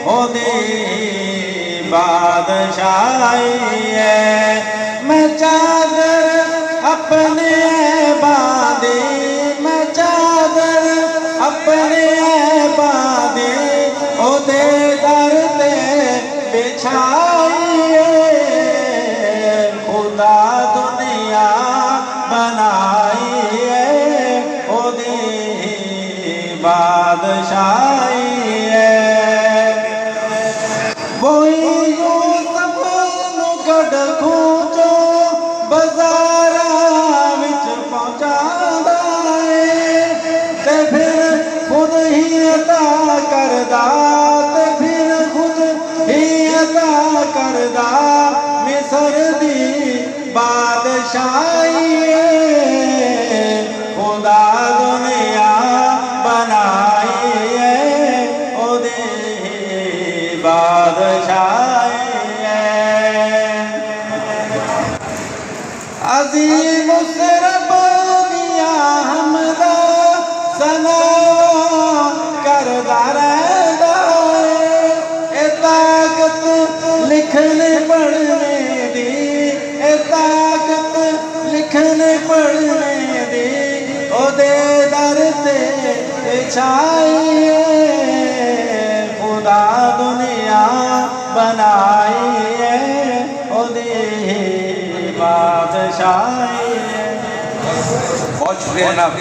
ओदी बादशाही है। मैं चादर अपने बांधी, मैं चादर अपने बांधी, ओदे दर ते बिछाई है। खुदा दुनिया बनाई है, ओदी बादशाही है। वही यूसुफ नू कढ़ खूंचो बाज़ारा विच पहुंचादा है, ते फिर खुद ही अता करदा, ते फिर खुद ही अता करदा। मिस्र दी बादशाही है, खुदा दुनिया बनाई है, ओदी बादशाही है। अज़ीम रब दिया हमदा सना करदा रहंदा है। ए ताकत लिखने पढ़ने दी, ए ताकत लिखने पढ़ने दी, ओदे दर ते छाई है। खुदा दुनिया बनाई है, ओदी बादशाही है। बहुत शुक्रिया जनाब।